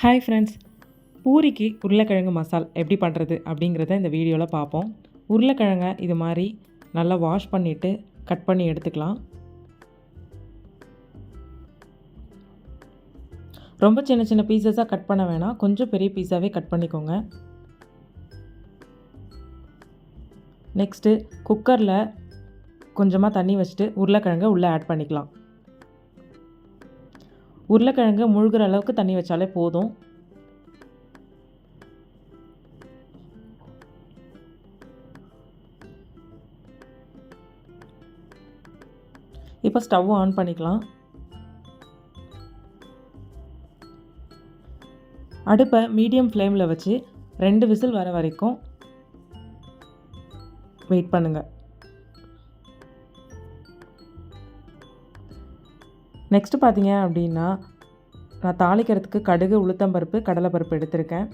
Hi friends, பூரிக்கு உருளைக்கிழங்கு மசால் எப்படி பண்ணுறது அப்படிங்கிறத இந்த வீடியோவில் பார்ப்போம். உருளைக்கிழங்கை இது மாதிரி நல்லா வாஷ் பண்ணிவிட்டு கட் பண்ணி எடுத்துக்கலாம். ரொம்ப சின்ன சின்ன பீசஸாக கட் பண்ண வேணாம், கொஞ்சம் பெரிய பீஸாகவே கட் பண்ணிக்கோங்க. நெக்ஸ்ட்டு குக்கரில் கொஞ்சமாக தண்ணி வச்சுட்டு உருளைக்கிழங்கை உள்ளே ஆட் பண்ணிக்கலாம். உருளைக்கிழங்கு முழுகிற அளவுக்கு தண்ணி வச்சாலே போதும். இப்போ ஸ்டவ் ஆன் பண்ணிக்கலாம். அடுப்பை மீடியம் ஃப்ளேமில் வச்சு 2 விசில் வர வரைக்கும் வெயிட் பண்ணுங்கள். நெக்ஸ்ட்டு பார்த்தீங்க அப்படின்னா, நான் தாளிக்கிறதுக்கு கடுகு, உளுத்தம்பருப்பு, கடலைப்பருப்பு எடுத்திருக்கேன்.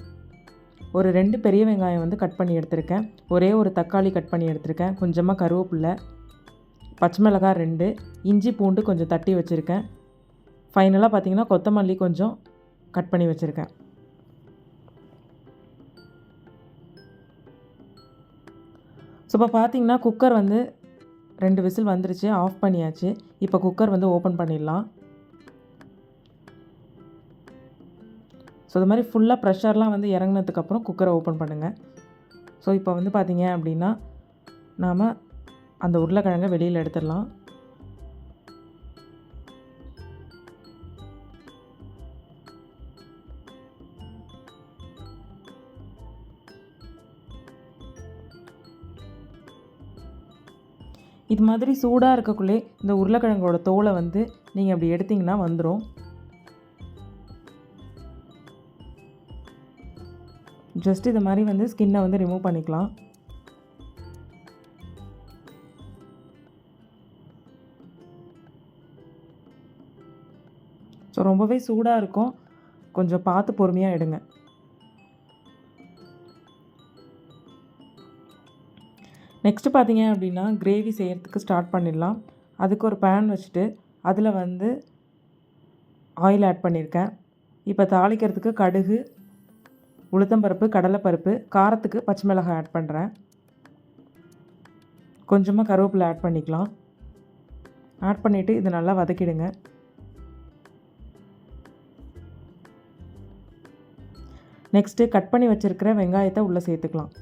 ஒரு 2 பெரிய வெங்காயம் கட் பண்ணி எடுத்திருக்கேன். ஒரே ஒரு தக்காளி கட் பண்ணி எடுத்திருக்கேன். கொஞ்சமாக கருவேப்பிலை, பச்சை மிளகாய் 2, இஞ்சி பூண்டு கொஞ்சம் தட்டி வச்சுருக்கேன். ஃபைனலாக பார்த்தீங்கன்னா கொத்தமல்லி கொஞ்சம் கட் பண்ணி வச்சுருக்கேன். ஸோ இப்போ பார்த்தீங்கன்னா குக்கர் 2 விசில் வந்துருச்சு, ஆஃப் பண்ணியாச்சு. இப்போ குக்கர் ஓப்பன் பண்ணிடலாம். ஸோ இது மாதிரி ஃபுல்லாக ப்ரெஷர்லாம் இறங்கினதுக்கப்புறம் குக்கரை ஓப்பன் பண்ணுங்கள். ஸோ இப்போ பார்த்தீங்க அப்படின்னா நாம் அந்த உருளைக்கிழங்கை வெளியில் எடுத்துடலாம். இது மாதிரி சூடாக இருக்கக்குள்ளே இந்த உருளைக்கிழங்கோட தோலை நீங்கள் அப்படி எடுத்திங்கன்னா வந்துடும். ஜஸ்ட் இது மாதிரி ஸ்கின்னை ரிமூவ் பண்ணிக்கலாம். ஸோ ரொம்பவே சூடாக இருக்கும், கொஞ்சம் பார்த்து பொறுமையாக எடுங்க. நெக்ஸ்ட்டு பார்த்தீங்க அப்படின்னா கிரேவி செய்கிறதுக்கு ஸ்டார்ட் பண்ணிடலாம். அதுக்கு ஒரு பேன் வச்சுட்டு அதில் ஆயில் ஆட் பண்ணியிருக்கேன். இப்போ தாளிக்கிறதுக்கு கடுகு, உளுத்தம்பருப்பு, கடலைப்பருப்பு, காரத்துக்கு பச்சை மிளகாய் ஆட் பண்ணுறேன். கொஞ்சமாக கருவேப்பிலை ஆட் பண்ணிக்கலாம். ஆட் பண்ணிவிட்டு இது நல்லா வதக்கிடுங்க. நெக்ஸ்ட்டு கட் பண்ணி வச்சுருக்கிற வெங்காயத்தை உள்ளே சேர்த்துக்கலாம்.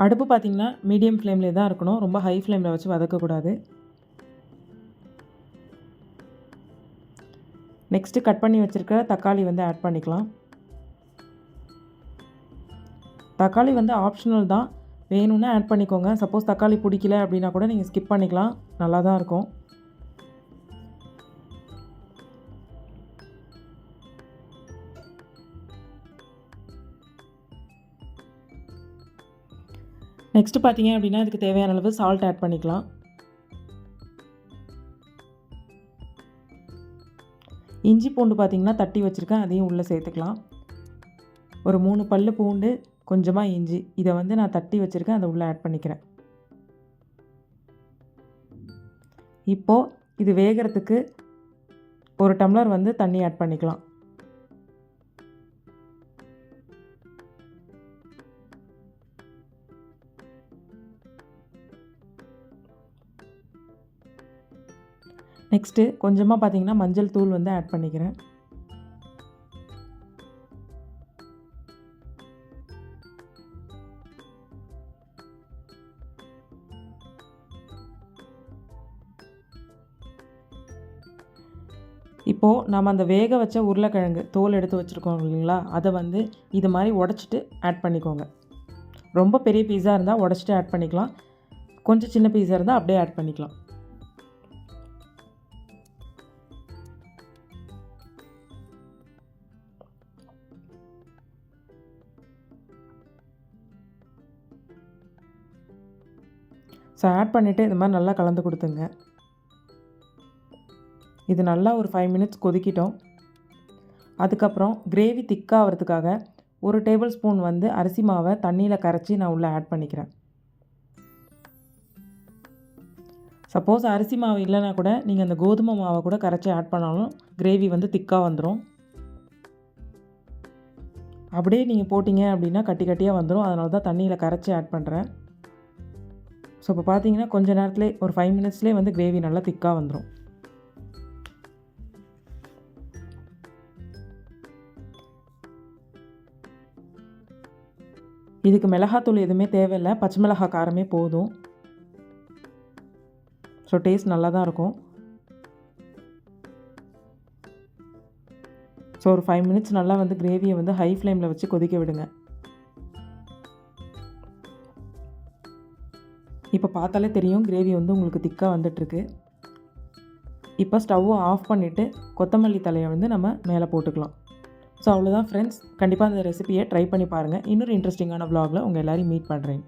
அடுப்பு பார்த்திங்கன்னா மீடியம் ஃப்ளேம்லேயே தான் இருக்கணும், ரொம்ப ஹை ஃப்ளேமில் வச்சு வதக்கக்கூடாது. நெக்ஸ்ட்டு கட் பண்ணி வச்சுருக்கிற தக்காளி ஆட் பண்ணிக்கலாம். தக்காளி ஆப்ஷனல் தான், வேணும்னா ஆட் பண்ணிக்கோங்க. சப்போஸ் தக்காளி பிடிக்கல அப்படின்னா கூட நீங்கள் ஸ்கிப் பண்ணிக்கலாம், நல்லா தான் இருக்கும். நெக்ஸ்ட்டு பார்த்தீங்க அப்படின்னா இதுக்கு தேவையான அளவு சால்ட் ஆட் பண்ணிக்கலாம். இஞ்சி பூண்டு பார்த்திங்கன்னா தட்டி வச்சுருக்கேன், அதையும் உள்ளே சேர்த்துக்கலாம். ஒரு 3 பல் பூண்டு, கொஞ்சமாக இஞ்சி, இதை நான் தட்டி வச்சுருக்கேன், அதை உள்ளே ஆட் பண்ணிக்கிறேன். இப்போது இது வேகிறதுக்கு 1 டம்ளர் தண்ணி ஆட் பண்ணிக்கலாம். நெக்ஸ்ட்டு கொஞ்சமாக பார்த்திங்கன்னா மஞ்சள் தூள் ஆட் பண்ணிக்கிறேன். இப்போது நாம் அந்த வேக வச்ச உருளைக்கிழங்கு தோல் எடுத்து வச்சுருக்கோம் இல்லைங்களா, அதை இது மாதிரி உடச்சிட்டு ஆட் பண்ணிக்கோங்க. ரொம்ப பெரிய பீஸாக இருந்தால் உடச்சிட்டு ஆட் பண்ணிக்கலாம், கொஞ்சம் சின்ன பீஸாக இருந்தால் அப்படியே ஆட் பண்ணிக்கலாம். ஸோ ஆட் பண்ணிவிட்டு இது மாதிரி நல்லா கலந்து கொடுத்துங்க. இது நல்லா ஒரு 5 மினிட்ஸ் கொதிக்கிட்டோம். அதுக்கப்புறம் கிரேவி திக்காகிறதுக்காக 1 டேபிள் ஸ்பூன் அரிசி மாவை தண்ணியில் கரைச்சி நான் உள்ளே ஆட் பண்ணிக்கிறேன். சப்போஸ் அரிசி மாவு இல்லைனா கூட நீங்கள் அந்த கோதுமை மாவை கூட கரைச்சி ஆட் பண்ணாலும் கிரேவி வந்து திக்காக வந்துடும். அப்படியே நீங்கள் போட்டிங்க அப்படின்னா கட்டி கட்டியாக வந்துடும். அதனால தான் தண்ணியில் கரைச்சி ஆட் பண்ணுறேன். ஸோ இப்போ பார்த்தீங்கன்னா கொஞ்சம் நேரத்துலேயே ஒரு 5 மினிட்ஸ்லேயே வந்து கிரேவி நல்லா திக்காக வந்துடும். இதுக்கு மிளகாத்தூள் எதுவுமே தேவையில்லை, பச்சை மிளகாய் காரமே போதும். ஸோ டேஸ்ட் நல்லா தான் இருக்கும். ஸோ ஒரு 5 மினிட்ஸ் நல்லா வந்து கிரேவியை வந்து ஹை ஃப்ளேமில் வச்சு கொதிக்க விடுங்க. இப்போ பார்த்தாலே தெரியும் கிரேவி வந்து உங்களுக்கு திக்காக வந்துட்டுருக்கு. இப்போ ஸ்டவ்வை ஆஃப் பண்ணிவிட்டு கொத்தமல்லி தழையை வந்து நம்ம மேலே போட்டுக்கலாம். ஸோ அவ்வளோதான் ஃப்ரெண்ட்ஸ். கண்டிப்பாக அந்த ரெசிபியை ட்ரை பண்ணி பாருங்கள். இன்னொரு இன்ட்ரெஸ்டிங்கான vlogல உங்கள் எல்லோரையும் மீட் பண்ணுறேன்.